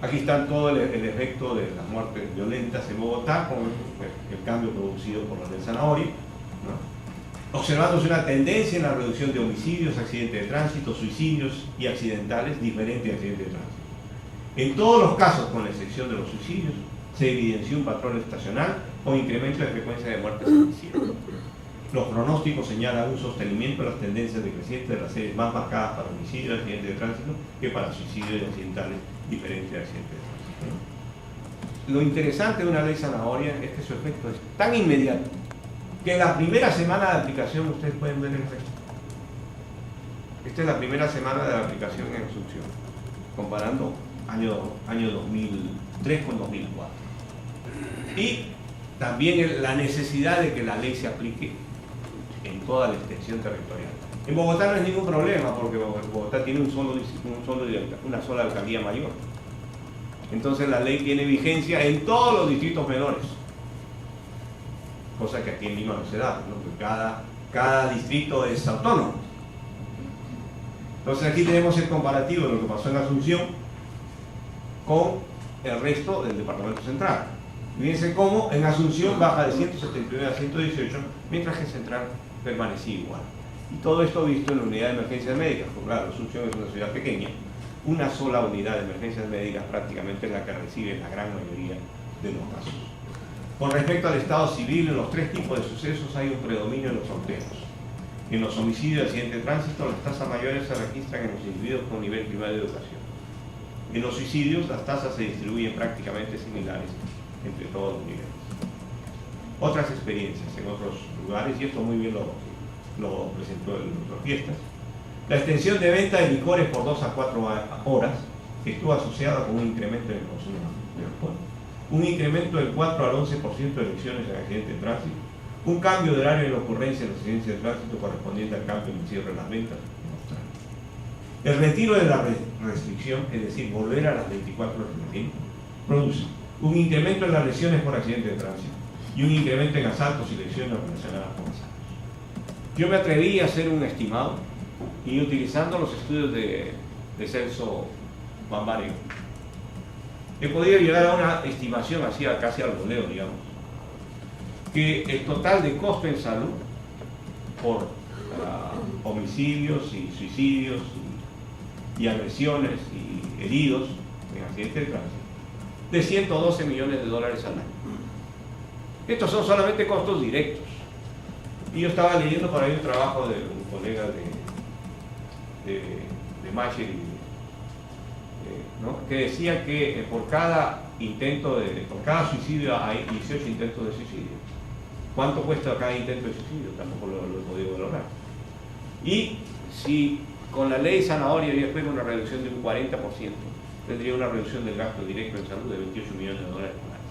Aquí está todo el efecto de las muertes violentas en Bogotá con el cambio producido por la ley Zanahoria, ¿no? Observándose una tendencia en la reducción de homicidios, accidentes de tránsito, suicidios y accidentales diferentes de accidentes de tránsito. En todos los casos, con la excepción de los suicidios, se evidenció un patrón estacional con incremento de frecuencia de muertes en diciembre. Los pronósticos señalan un sostenimiento de las tendencias decrecientes de las series más marcadas para homicidios y accidentes de tránsito que para suicidios y accidentales diferentes de accidentes de tránsito. Lo interesante de una ley Zanahoria es que su efecto es tan inmediato que en la primera semana de aplicación ustedes pueden ver el efecto. Esta es la primera semana de la aplicación en Asunción, comparando año 2003 con 2004. Y también la necesidad de que la ley se aplique en toda la extensión territorial. En Bogotá no es ningún problema porque Bogotá tiene una sola alcaldía mayor. Entonces la ley tiene vigencia en todos los distritos menores. Cosa que aquí en Lima no se da, ¿no? Porque cada distrito es autónomo. Entonces aquí tenemos el comparativo de lo que pasó en Asunción con el resto del departamento central. Fíjense cómo en Asunción baja de 179 a 118, mientras que en Central permanecía igual. Y todo esto visto en la unidad de emergencias médicas, porque claro, Asunción es una ciudad pequeña, una sola unidad de emergencias médicas prácticamente es la que recibe la gran mayoría de los casos. Con respecto al estado civil, en los tres tipos de sucesos hay un predominio en los solteros. En los homicidios y accidentes de tránsito, las tasas mayores se registran en los individuos con nivel primario de educación. En los suicidios, las tasas se distribuyen prácticamente similares entre todos los niveles. Otras experiencias en otros lugares, y esto muy bien lo presentó el doctor Fiestas. La extensión de venta de licores por 2 a 4 horas estuvo asociada con un incremento en el consumo de alcohol, un incremento del 4 al 11% de elecciones en accidentes de tránsito, un cambio de horario en la ocurrencia de los accidentes de tránsito correspondiente al cambio en el cierre de las ventas en Australia. El retiro de la restricción, es decir, volver a las 24 horas de tiempo, produce un incremento en las lesiones por accidentes de tránsito y un incremento en asaltos y lesiones relacionadas con asaltos. Yo me atreví a hacer un estimado y utilizando los estudios de Celso Bambario, he podido llegar a una estimación así casi al voleo, digamos, que el total de costo en salud por homicidios y suicidios y agresiones y heridos en accidentes de tránsito de 112 millones de dólares al año. Estos son solamente costos directos. Y yo estaba leyendo por ahí un trabajo de un colega de Macher, ¿no? Que decía que por cada suicidio hay 18 intentos de suicidio. ¿Cuánto cuesta cada intento de suicidio? Tampoco lo he podido valorar. Y si con la ley Zanahoria y después con una reducción de un 40%, tendría una reducción del gasto directo en salud de 28 millones de dólares por año.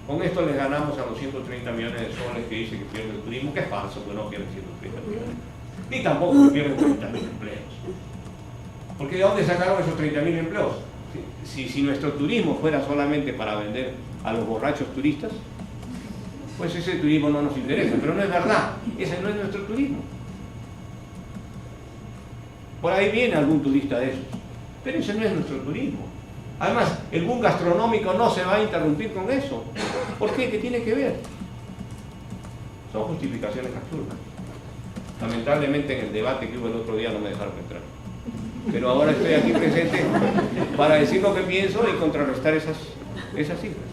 Con esto les ganamos a los 130 millones de soles que dice que pierde el turismo, que es falso, que no pierden 130 millones. Ni tampoco que pierden 30.000 empleos. Porque ¿de dónde sacaron esos 30.000 empleos? Si nuestro turismo fuera solamente para vender a los borrachos turistas, pues ese turismo no nos interesa, pero no es verdad, ese no es nuestro turismo. Por ahí viene algún turista de esos, pero ese no es nuestro turismo. Además, el boom gastronómico no se va a interrumpir con eso. ¿Por qué? ¿Qué tiene que ver? Son justificaciones absurdas. Lamentablemente en el debate que hubo el otro día no me dejaron entrar. Pero ahora estoy aquí presente para decir lo que pienso y contrarrestar esas cifras.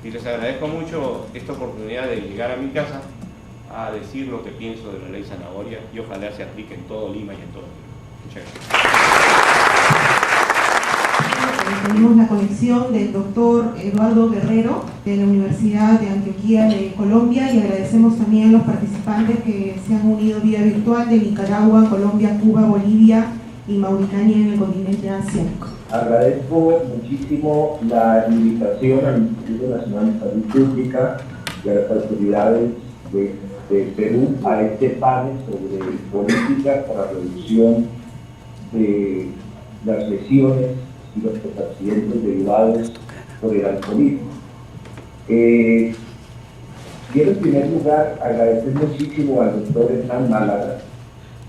Y les agradezco mucho esta oportunidad de llegar a mi casa a decir lo que pienso de la ley Zanahoria y ojalá se aplique en todo Lima y en todo el Perú. Muchas gracias. Tenemos la conexión del doctor Eduardo Guerrero de la Universidad de Antioquia de Colombia y agradecemos también a los participantes que se han unido vía virtual de Nicaragua, Colombia, Cuba, Bolivia y Mauritania en el continente asiático. Agradezco muchísimo la invitación al Instituto Nacional de Salud Pública y a las autoridades de Perú a este panel sobre políticas para la reducción de las lesiones y los accidentes derivados por el alcoholismo. Quiero en primer lugar agradecer muchísimo al doctor Hernán Málaga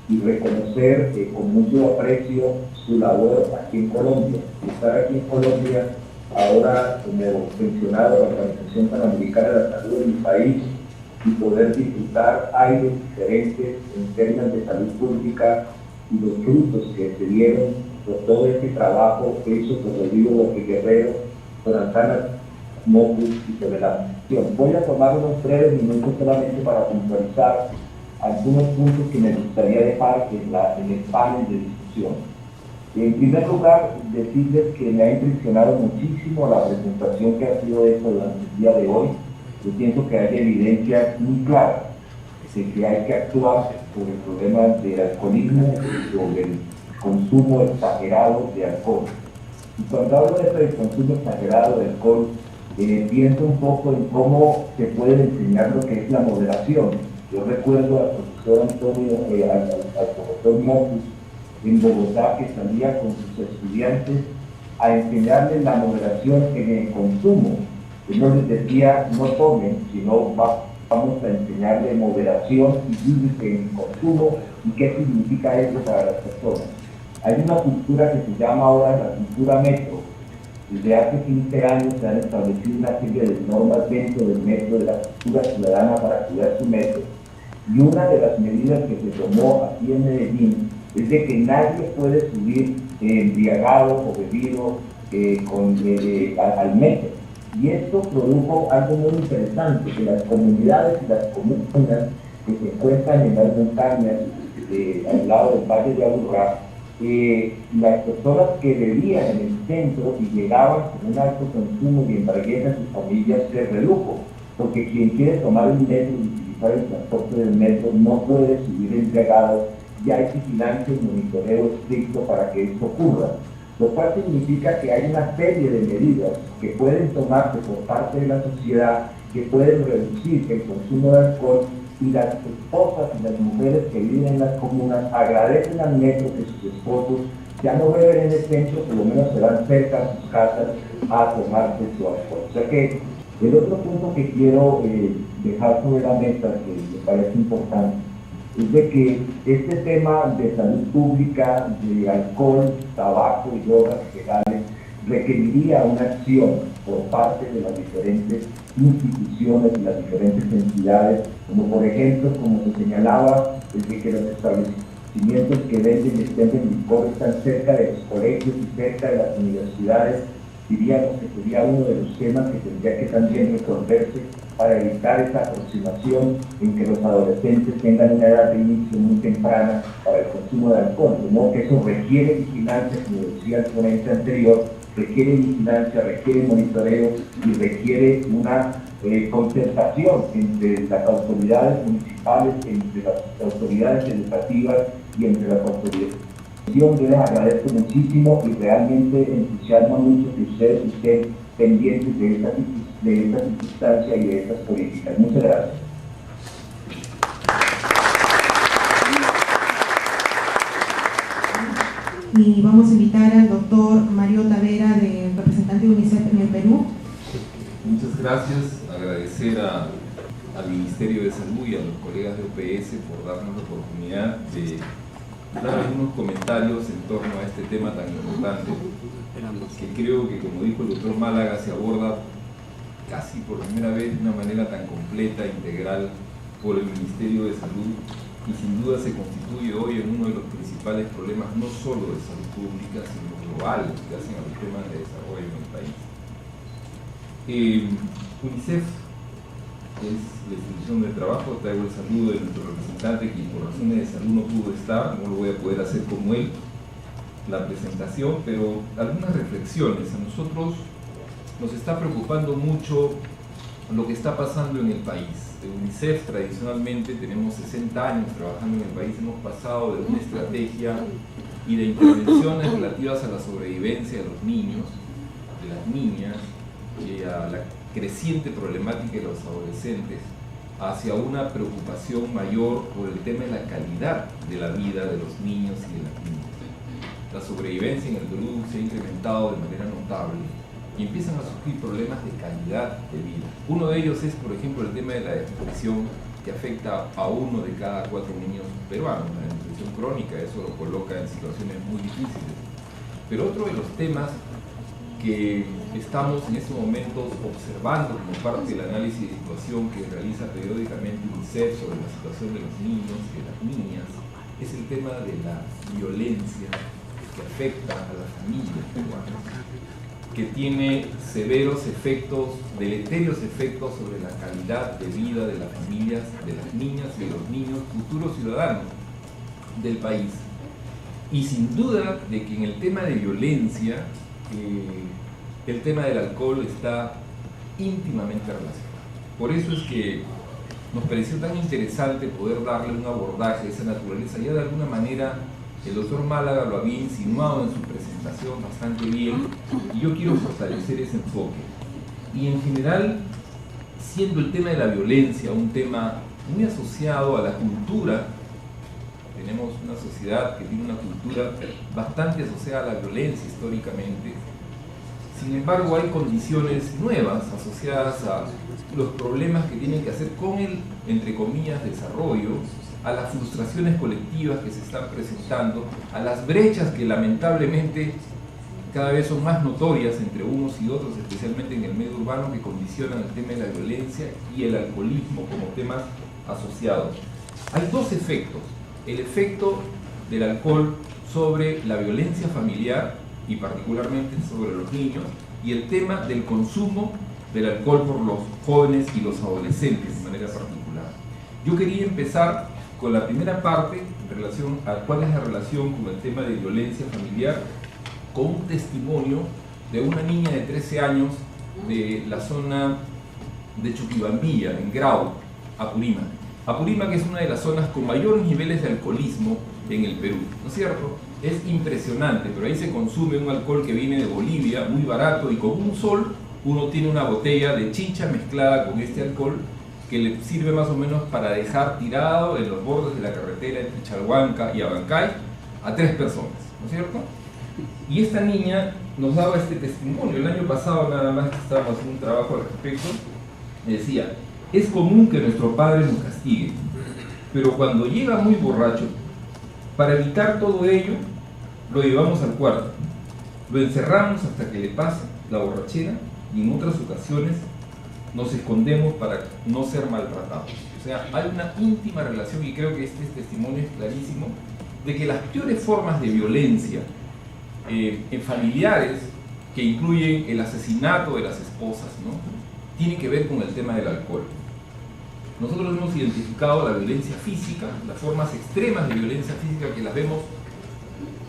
y reconocer con mucho aprecio su labor aquí en Colombia. Estar aquí en Colombia, ahora como pensionado de la Organización Panamericana de la Salud de mi país, y poder disfrutar aires diferentes en términos de salud pública y los frutos que se dieron por todo este trabajo hecho por Rodrigo López Guerrero, por Antana Mocus y sobre la acción. Voy a tomar unos breves minutos solamente para puntualizar algunos puntos que me gustaría dejar en el panel de discusión. En primer lugar, decirles que me ha impresionado muchísimo la presentación que ha sido hecha durante el día de hoy. Yo pienso que hay evidencia muy clara de que hay que actuar sobre el problema del alcoholismo y sobre el consumo exagerado de alcohol. Y cuando hablo de este consumo exagerado de alcohol, pienso un poco en cómo se puede enseñar lo que es la moderación. Yo recuerdo al profesor al profesor Mocus en Bogotá, que salía con sus estudiantes a enseñarles la moderación en el consumo. Él no les decía no tomen, sino vamos a enseñarle moderación y límite en el consumo y qué significa eso para las personas. Hay una cultura que se llama ahora la cultura metro. Desde hace 15 años se han establecido una serie de normas dentro del metro, de la cultura ciudadana para cuidar su metro. Y una de las medidas que se tomó aquí en Medellín es de que nadie puede subir embriagado o bebido al metro. Y esto produjo algo muy interesante, que las comunidades y las comunas que se encuentran en las montañas al lado del Valle de Aburrá, las personas que bebían en el centro y llegaban con un alto consumo y embriaguez a sus familias se redujo, porque quien quiere tomar el metro y utilizar el transporte del metro no puede subir embriagado, y hay vigilancia y monitoreo estricto para que esto ocurra. Lo cual significa que hay una serie de medidas que pueden tomarse por parte de la sociedad que pueden reducir el consumo de alcohol, y las esposas y las mujeres que viven en las comunas agradecen al metro que sus esposos ya no beben en el centro, por lo menos se van cerca a sus casas a tomarse su alcohol. O sea que el otro punto que quiero dejar sobre la mesa, que me parece importante, es de que este tema de salud pública, de alcohol, tabaco y drogas legales, requeriría una acción por parte de las diferentes instituciones y las diferentes entidades, como por ejemplo, como se señalaba, el de que los establecimientos que venden y expenden licor están cerca de los colegios y cerca de las universidades. Diríamos que sería uno de los temas que tendría que también resolverse para evitar esa aproximación en que los adolescentes tengan una edad de inicio muy temprana para el consumo de alcohol, sino que eso requiere vigilancia, como decía el ponente anterior, requiere vigilancia, requiere monitoreo y requiere una concertación entre las autoridades municipales, entre las autoridades educativas y entre las autoridades. Yo les agradezco muchísimo y realmente entusiasma mucho que ustedes estén pendientes de esta circunstancia y de estas políticas. Muchas gracias. Y vamos a invitar al doctor Mario Tavera, representante de UNICEF en el Perú. Muchas gracias. Agradecer al Ministerio de Salud y a los colegas de OPS por darnos la oportunidad de dar algunos comentarios en torno a este tema tan importante, que creo que, como dijo el doctor Málaga, se aborda casi por primera vez de una manera tan completa e integral por el Ministerio de Salud, y sin duda se constituye hoy en uno de los principales problemas no solo de salud pública, sino global, que hacen a los temas de desarrollo en el país. UNICEF es la institución de trabajo. Traigo el saludo de nuestro representante, que por razones de salud no pudo estar, no lo voy a poder hacer como él, la presentación, pero algunas reflexiones. A nosotros nos está preocupando mucho lo que está pasando en el país. De UNICEF tradicionalmente tenemos 60 años trabajando en el país, hemos pasado de una estrategia y de intervenciones relativas a la sobrevivencia de los niños, de las niñas, y a la creciente problemática de los adolescentes, hacia una preocupación mayor por el tema de la calidad de la vida de los niños y de las niñas. La sobrevivencia en el Perú se ha incrementado de manera notable y empiezan a surgir problemas de calidad de vida. Uno de ellos es, por ejemplo, el tema de la desnutrición que afecta a 1 de cada 4 niños peruanos. La desnutrición crónica, eso lo coloca en situaciones muy difíciles. Pero otro de los temas que estamos en estos momentos observando como parte del análisis de situación que realiza periódicamente UNICEF sobre la situación de los niños y de las niñas es el tema de la violencia que afecta a las familias peruanas, que tiene severos efectos, deleterios efectos sobre la calidad de vida de las familias, de las niñas y de los niños, futuros ciudadanos del país. Y sin duda de que en el tema de violencia, el tema del alcohol está íntimamente relacionado. Por eso es que nos pareció tan interesante poder darle un abordaje de esa naturaleza. Ya de alguna manera el doctor Málaga lo había insinuado en su presentación bastante bien, y yo quiero fortalecer ese enfoque. Y en general, siendo el tema de la violencia un tema muy asociado a la cultura, tenemos una sociedad que tiene una cultura bastante asociada a la violencia históricamente. Sin embargo, hay condiciones nuevas asociadas a los problemas que tienen que hacer con el, entre comillas, desarrollo, a las frustraciones colectivas que se están presentando, a las brechas que lamentablemente cada vez son más notorias entre unos y otros, especialmente en el medio urbano, que condicionan el tema de la violencia y el alcoholismo como temas asociados. Hay dos efectos: el efecto del alcohol sobre la violencia familiar y particularmente sobre los niños, y el tema del consumo del alcohol por los jóvenes y los adolescentes de manera particular. Yo quería empezar con la primera parte en relación a cuál es la relación con el tema de violencia familiar, con un testimonio de una niña de 13 años de la zona de Chuquibambilla, en Grau, Apurímac. Apurímac es una de las zonas con mayores niveles de alcoholismo en el Perú, ¿no es cierto? Es impresionante, pero ahí se consume un alcohol que viene de Bolivia, muy barato, y con un sol uno tiene una botella de chicha mezclada con este alcohol que le sirve más o menos para dejar tirado en los bordes de la carretera entre Chalhuanca y Abancay a 3 personas, ¿no es cierto? Y esta niña nos daba este testimonio. El año pasado, nada más que estábamos haciendo un trabajo al respecto, me decía: es común que nuestro padre nos castigue, pero cuando llega muy borracho, para evitar todo ello, lo llevamos al cuarto, lo encerramos hasta que le pase la borrachera, y en otras ocasiones nos escondemos para no ser maltratados. O sea, hay una íntima relación, y creo que este testimonio es clarísimo, de que las peores formas de violencia en familiares, que incluyen el asesinato de las esposas, ¿no?, tienen que ver con el tema del alcohol. Nosotros hemos identificado la violencia física, las formas extremas de violencia física, que las vemos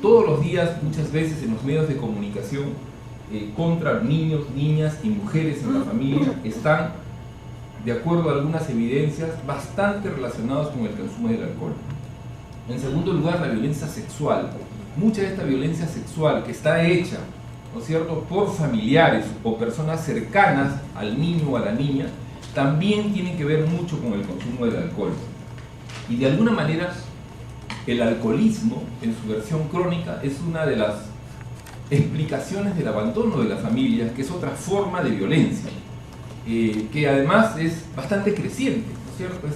todos los días, muchas veces en los medios de comunicación, contra niños, niñas y mujeres en la familia, están, de acuerdo a algunas evidencias, bastante relacionados con el consumo del alcohol. En segundo lugar, la violencia sexual. Mucha de esta violencia sexual, que está hecha, ¿no es cierto?, por familiares o personas cercanas al niño o a la niña, también tiene que ver mucho con el consumo del alcohol. Y de alguna manera, el alcoholismo, en su versión crónica, es una de las explicaciones del abandono de las familias, que es otra forma de violencia, que además es bastante creciente, ¿no es cierto?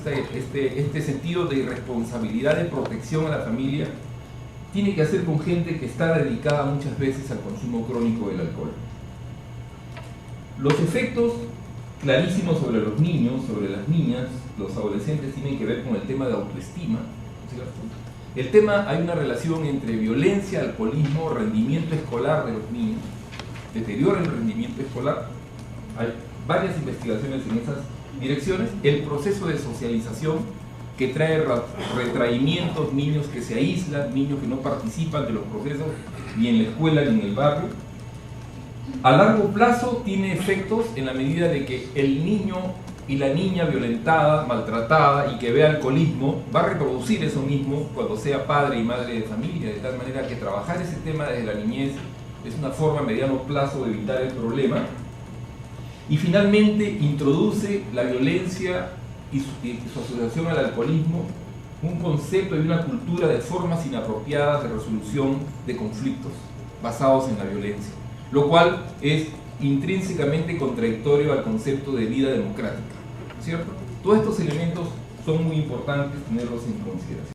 Este sentido de irresponsabilidad, de protección a la familia, tiene que hacer con gente que está dedicada muchas veces al consumo crónico del alcohol. Los efectos clarísimos sobre los niños, sobre las niñas, los adolescentes, tienen que ver con el tema de autoestima, ¿no es cierto? El tema, hay una relación entre violencia, alcoholismo, rendimiento escolar de los niños, deterioro en el rendimiento escolar. Hay varias investigaciones en esas direcciones. El proceso de socialización, que trae retraimientos, niños que se aíslan, niños que no participan de los procesos ni en la escuela ni en el barrio. A largo plazo tiene efectos en la medida de que el niño y la niña violentada, maltratada y que vea alcoholismo va a reproducir eso mismo cuando sea padre y madre de familia, de tal manera que trabajar ese tema desde la niñez es una forma a mediano plazo de evitar el problema. Y finalmente introduce la violencia y su asociación al alcoholismo un concepto y una cultura de formas inapropiadas de resolución de conflictos basados en la violencia, lo cual es intrínsecamente contradictorio al concepto de vida democrática, ¿cierto? Todos estos elementos son muy importantes tenerlos en consideración.